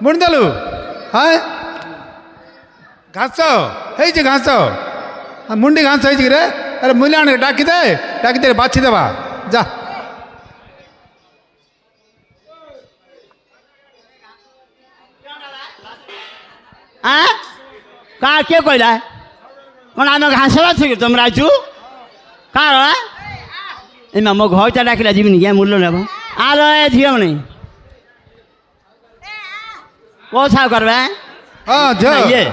ବୁଣିଦେଲୁ ହଁ ଘାସ ହେଇଛି ଘାସ ମୁଣ୍ଡି ଘାସ ହେଇଛି କିରେ ଆରେ ମୂଲ୍ୟାଣ ଡାକିଦେ ବାଛିଦେବା ଯା का के कहला कौन आम घास बाछुक तुम राजू कहाँ रहा एमा मो घर चा डाकिला जीवन क्या मूल्य नेब आ रहे झील मैंने कौ छा करवा हाँ ये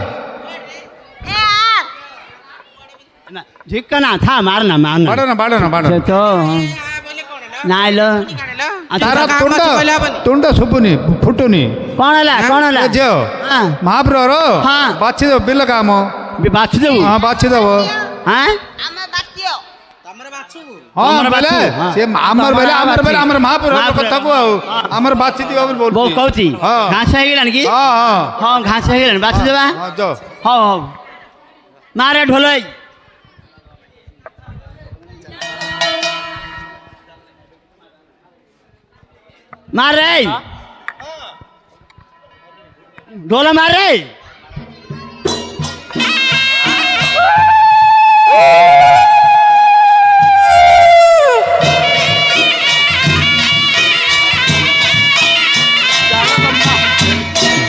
झिक्कना था मारना मारना बाड़ना तो नाइल तारा तुंड सुबुनी फुटुनी कौन है झील महाप्रभुर बाछिदेव बिल काम बाछुदेव हाँ बाछिदेव हाँ बेले से आमर महाप्रभु कथा को आमर बाछि दियो बोल बोल कहती घास है गिलान की हां घास है गिलान बाछि देबा हां जो हां मारे ढोलई मार रे ढोल मार रे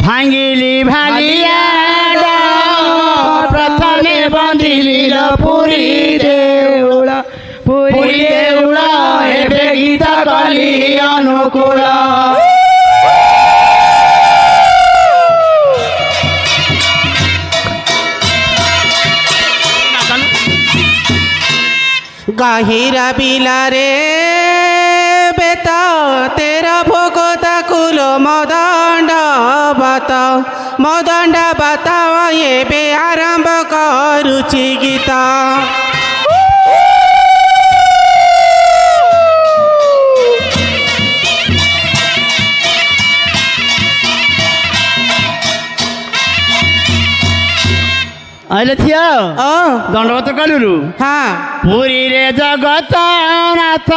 भांगिली भालिया प्रथमे बंधिली पुरी देउल एबे गीत कली अनुकूल गाहिरा बिलारे बेता तेरा भोगता कुल मदंड बता एबे आरंभ करुची गीता आइले थियो दंडवत कालुरु हाँ पुरी रे जगत नाथ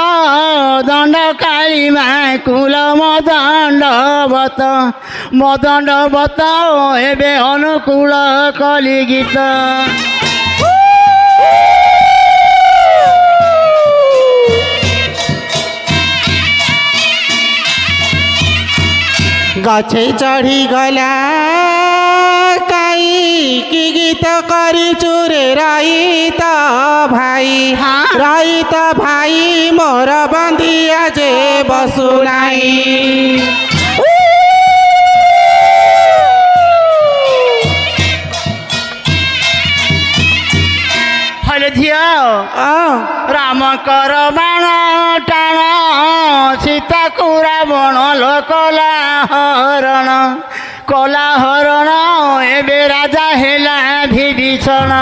दंड काली माँ कुल मदंड बत एबे अनुकूल कली गीत गछे चढ़ी गला की गीत करी चुरे रईत भाई मोर बंदिया जे बसुनाई हले झिया राम कर बाण टाण सीता को रावण लोकला हरण एबे राजा हेला विभीषण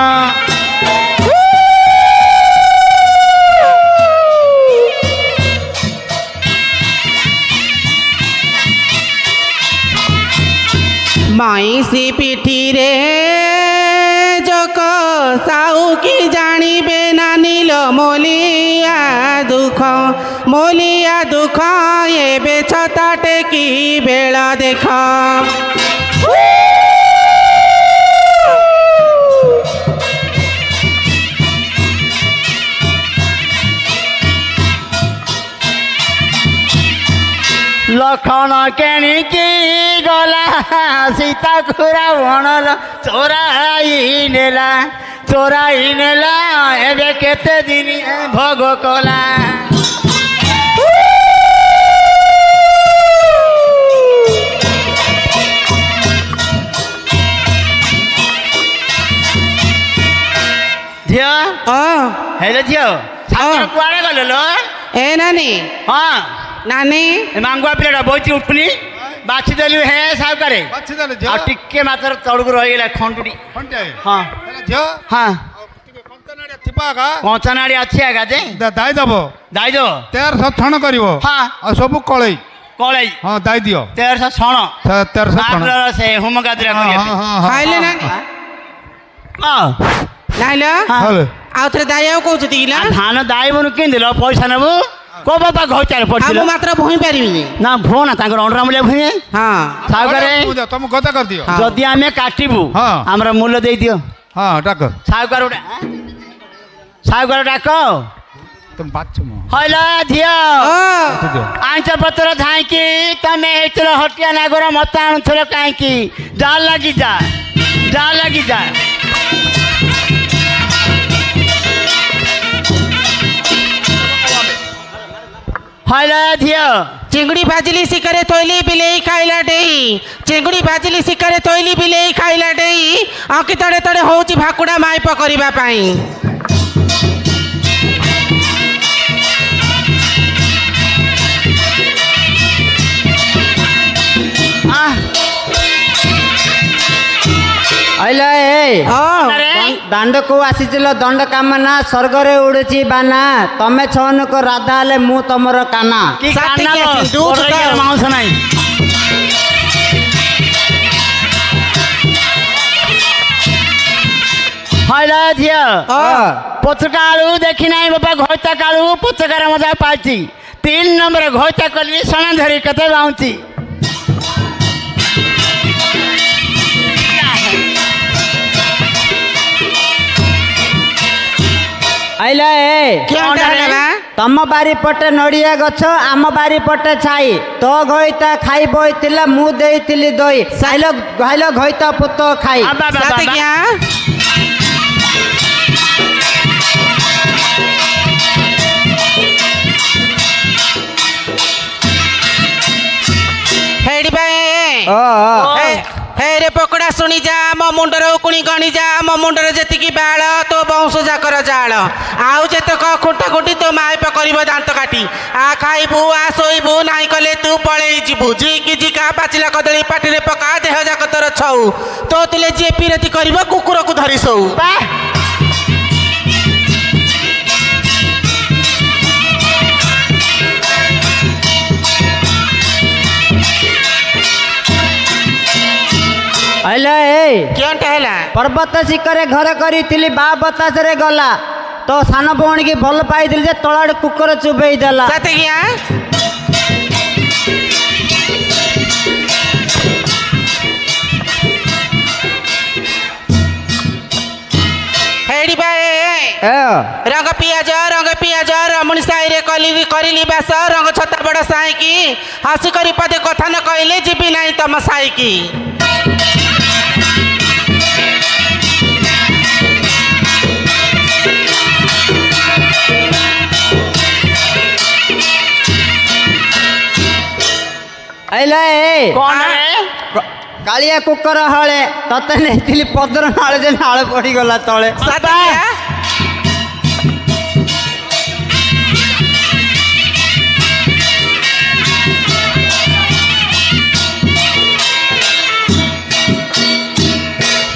माई सी पिठी रे जक साहू की जानिबे नानिल मोलिया दुख एबे छता टेकी बेला देख लखन केणिकी गला सीता को रावण चोराई नेला एबे केते दिन भोग कला झियो हेलो झियो कुआड़े गल लो ए नानी हाँ नानी मांगुआ पिलाटा बोची उठुनी बाछि देलु हे सावकारे आ टिके मात्र तळगु रहिगला खंडुडी हाँ हाँ कंचनाड़ी अच्छी आगा जे दाई दब तेर छण कर सब कलई हाँ दाई दियो 1300 छण 1300 से होम गादरा खाइले नानी नाइलो आउ थरे दाई कहू धान दाई बनु किन दिलो पैसा नेबु को बापा घोचार ଆଉ पड़ছিল ମୁଁ ମାତ୍ର ଭୁଇଁ ପାରିବିନି ना भो ना तांकर अंडरा मूल्य भुए ହଁ सागरे ତମକୁ କଥା କରିଦିଅ ହଁ। जदि आमे काटिबु हाँ। हमरा मूल्य देई दियो ହଁ ଡାକ सागर डाक ତମେ ବାଛ ମୁଁ हला झियो ହଁ। ଦିଅ आंच पत्र थाइकी तमे हेतल हटिया नागर मत आणुथल काईकी जा लगी जा लगी जा हला झियो ଚିଙ୍ଗୁଡ଼ି ଭାଜିଲି ଶିକାରେ ତୋଇଲି ବିଲେଇ ଖାଇଲା ଡେଇ ଚିଙ୍ଗୁଡ଼ି ଭାଜିଲି ଶିକାରେ ତୋଇଲି ବିଲେଇ ଖାଇଲା ଡେଇ ଅଙ୍କି ତଳେ ତଳେ ହଉଛି ଭାକୁଡ଼ା ମାଇପ କରିବା ପାଇଁ अइला ए ହଁ। दांड को आसीचिल दंड कामना स्वर्ग रे उड़ुची बाना तमे छन को राधा ले मु तमर काना की साथी काना के लो सिंधु ओरे तो। मांस नाही हला झियो ହଁ। पुचकालू देखी नाही बापा घोटा कालू पुचकार मजा पाची 3 नंबर घोटा कली सणा धरी कते बाउची अइला ए କେଉଁଟା ହେଲା ବା? तम बारी पटे नड़िया गछ आम बारी पटे छाई तो घइता खाई बइतिला मु देइतिली दई साइलो घाइलो घइता पुत खाई आबा बाबा साथी क्या ହେଡି ଭାଇ ହେ ରେ ପକୋଡ଼ା ଶୁଣି ଯା ମୋ ମୁଣ୍ଡର ଉକୁଣି ଗଣି ଯା ମୋ ମୁଣ୍ଡରେ ଯେତିକି ବାଳ ତୋ ବଂଶ ଯାକର ଜାଳ ଆଉ ଯେତେକ ଖୁଣ୍ଟା ଖୁଣ୍ଟି ତୋ ମାଇପ କରିବ ଦାନ୍ତ କାଟି ଆ ଖାଇବୁ ଆ ଶୋଇବୁ ନାହିଁ କଲେ ତୁ ପଳେଇ ଯିବୁ ଝିକି ଝିକା ପାଚିଲା କଦଳୀ ପାଟିରେ ପକା ଦେହ ଯାକ ତୋର ଛଉ ତୋ ତୁଲେ ଯିଏ ପିରତି କରିବ କୁକୁରକୁ ଧରି ଶୋଉ अइला ए କେଉଁଟା ହେଲା पर्वत शिखरे घर करी बा बतास रे गला तो सान भौणी की भल पाई जे तलाड़ कुकर चुबई देला साथी क्या हेडी भाई रंग पियाज रमणी साई रे करिली बास रंग छता बड़ साई की हसी करी पदे कथा न कहले जीवी नहीं तम साई की अइला ए कौन रे कालिया कुकर हले तते नेतिली पदर नाळे जे नाळ पड़ी गला तळे साथी क्या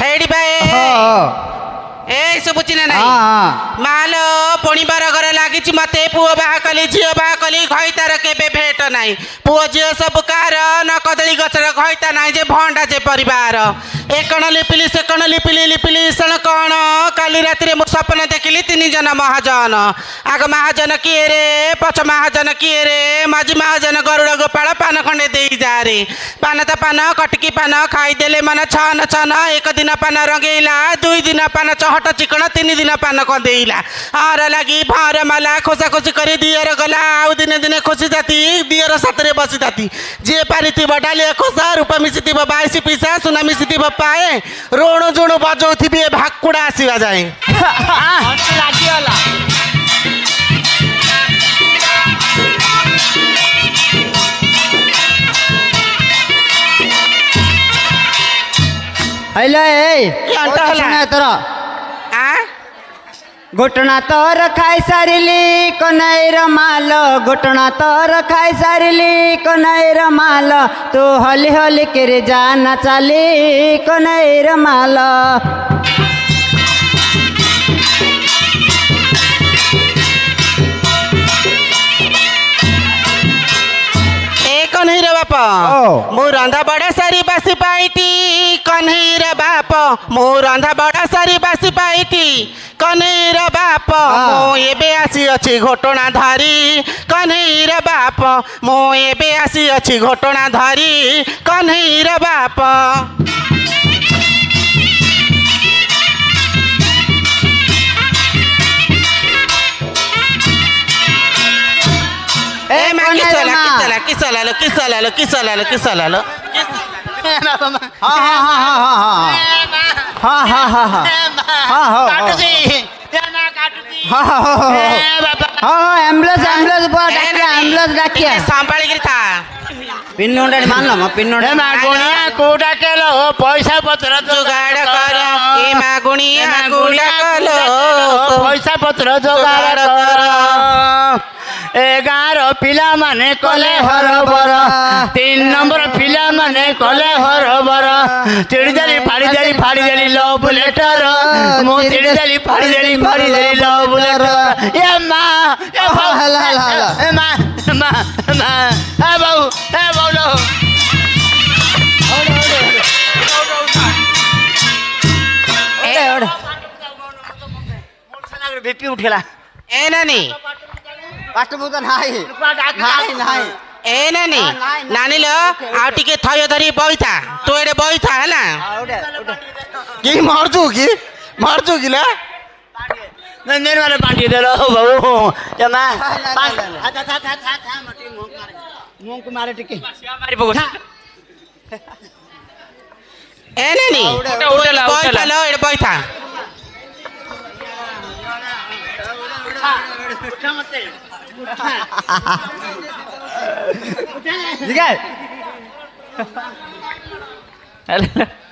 हेडी भाई ए सुबुची ना नहीं हां मालो पणिबार घर लागिची मते पुओ बाहा कली झियो बाहा कली घइतार केबे भेट नाही पुओ झियो सब कार न कदली गछर घइता नाही जे भंडा जे परिवार एकण लिपिली सेकण लिपिली सण कण काली रातिरे मु सपन देखिली 3 जन महाजन आग महाजन किए रे पछ महाजन किए रे माजी महाजन गरुड़ गोपाल पान खंडे देई जा रे पान त पान कटकी पान खाई देले मन छन छन एक दिन पान रंगेला 2 दिन पान चहट चिकन 3 दिन पान कंदेला हार लगी भार माला खोसा खोसी करी दियर गला आउ दिने दिने खोसी जाती दियर सातरे बसी जाती जे पारिथिब डालिया खोसा रूपा मिसिथिब 22 पिसा सुना मिसिथिब पाए रोण जुण बजौथिबे भाकुड़ा आसीबा जाए लागिला अइला ए केनटा हला? सुना तोरा आ घुटना तोर खाई सारिली कनैर माल घुटना तोर खाई सारिली कनैर माल तू हली हली के जाना चाली कनैर माल ए कन्हैर बापा ओ। मु रंधा बड़ा सारी बासी पाईती कन्हैर बाप मु रंधा बड़ा सारी बासी पाइटी कन्हैर बाप मु एबे आसी अछि घटना धरी कन्हैर बाप मु एबे आसी अछि घटना धरी कन्हैर बाप ए मा किसला संभाली था पिन्नुंडा मानलो म पिन्नुंडा गुणिया कोटा केलो पैसा पत्र जुगाड़ कर ए मागुणिया गुड़ा कलो पैसा पत्र जोगाड़ कर ए गाँर पिला माने कले हरबर 3 नंबर पिला माने कले हरबर चिड़ी जाली फाड़ी देली लव लेटर मु चिड़ी जाली फाड़ी देली लव लेटर ए मां ए हला ए मां ए बाऊ लो बीपी उठेला ए नानी पाठ बुझ नाही नाही नाही ए नानी नानी लो आ टिके थय धरी बइथा तू एडे बइथा हैला की मारजू की ला नंदन वाले बांटी देलो बाबू जमा मटी मुंह को मारे टिके मारी बगो ए नानी उठेला लो एडे बइथा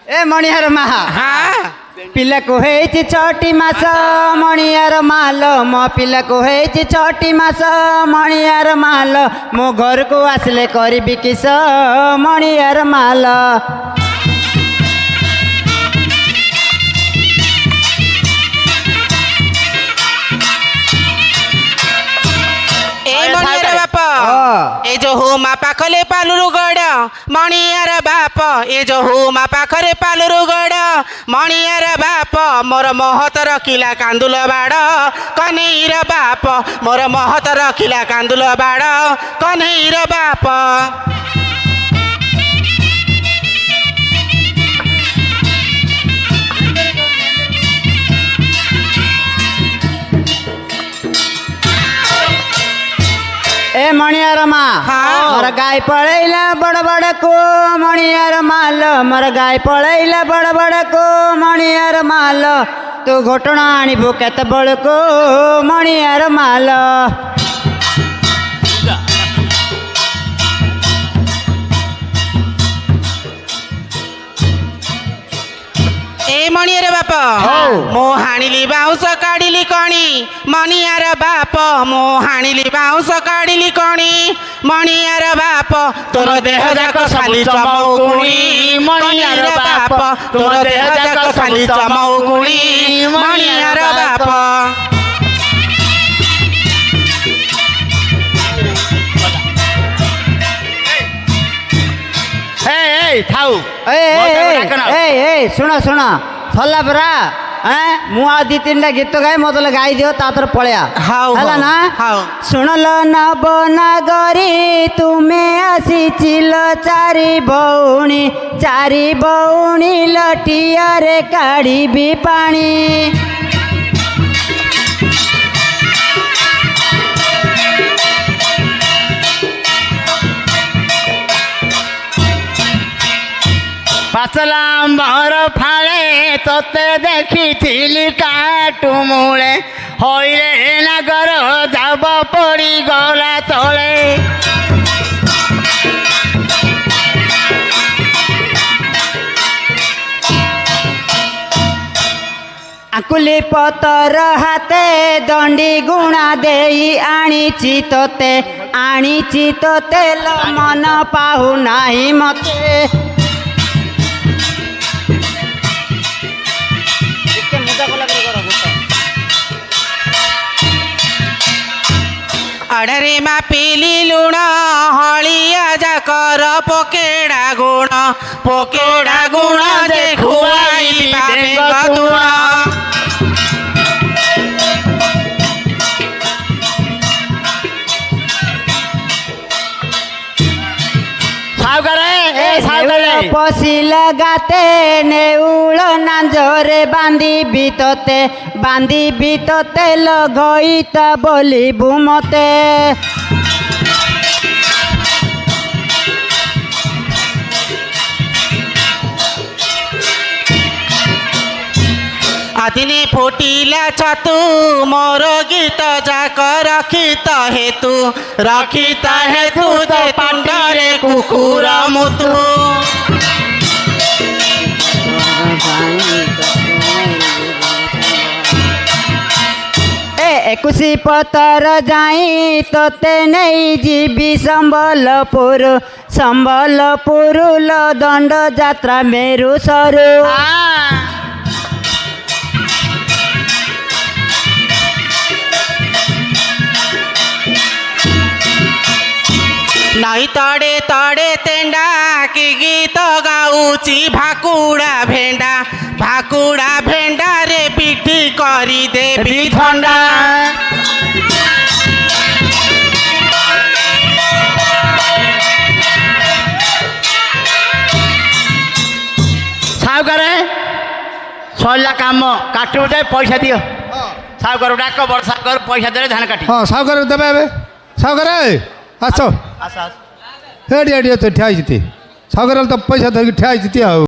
ए मणिहार मा हाँ पिला को हेछि 6टी मास मणिहार माल मो पिला को हेछि 6टी मास मणिहार माल मो घर को आसले करबी किस मणिहार माल ए जो हो मा पाखले पालुरु गड़ मणियार बाप ए जो हो मा पाखरे पालुरु गड़ मणियार बाप मोर महत रखिला कांदुल बाड़ कन्हैर बाप मोर महत रखिला कांदुल बाड़ कन्हैर बाप ए मणियार मा मोर गाय पळैला बड़ बड़ को मणियार माल मोर गाय पळैला बड़ बड़ को मणियार माल तू घटना आणबू केत बड़ को मणियार माल ए मणियार बाप मो हाणिली बाउंस काढिली कणी मणियार बाप मो हाणिली बाउंस काढिली कणी मणियार बाप तोर देह जाक खाली चमौकुणी मणियार बाप तोर देह जाक खाली चमौकुणी मणियार बाप ଶୁଣ ଶୁଣ ସରିଲା ପରା ମୁଁ ଆଉ 2-3ଟା ଗୀତ ଗାଏ ମତେ ଗାଇ ଦିଅ ତାପରେ ପଳେଆ ହେଲା ନା ଶୁଣଲ ନବ ନାଗରୀ ତୁମେ ଆସିଚିଲ 4 ଭଉଣୀ ଲଟିଆରେ କାଢ଼ିବି ପାଣି पाचला आंबर फाळे तोते देखिथिली काटू मुळे होइले नागर जाब पड़ी गला तळे आकुली पतर हाते दंडी गुणा देई आनीची तोते मन पाहु नाही मते अड़े मा पीली लुण हलिया जाकर पोकेड़ा गुण जे खुआई ପଶିଲ ଗାତେ ନେଉଳ ନାଞ୍ଜରେ ବାନ୍ଧିବି ତତେ ଲଗଇତା ବୋଲିବୁ ମତେ। ଆଦିନେ ଫୁଟିଲା ଛତୁ ମୋର ଗୀତ ଯାକ ରଖିତ ହେତୁ ଯେ ପାଣ୍ଡରେ କୁକୁର ମୁତୁ। ଏକୁଶି ପତର ଯାଇ ତୋତେ ନେଇଯିବି ସମ୍ବଲପୁର ଲ ଦଣ୍ଡ ଯାତ୍ରା ମେରୁ ସରୁ। ନଈ ତଡ଼େ ତଡ଼େ ତେଣ୍ଡା କି ଗୀତ ଗାଉଛି ଭାକୁଡ଼ା ଭେଣ୍ଡାରେ ପିଠି କରିଦେବି ଥଣ୍ଡା। ସାହୁକାର ସରିଲା କାମ କାଟିବୁ ଯାଇ ପଇସା ଦିଅ। ସାହୁକାର ଡାକ ବଡ଼ ସାହୁକାର ପଇସା ଦେଲେ ଧାନ କାଟି। ହଁ ସାହୁକାର ଦେବେ ଏବେ। ସାହୁକାର ଆସ ଆସ ଆସ। ଏଠି ଠିଆ ହେଇଛି ସାହୁକାର ତ ପଇସା ଧରିକି ଠିଆ ହେଇଛି ଆଉ।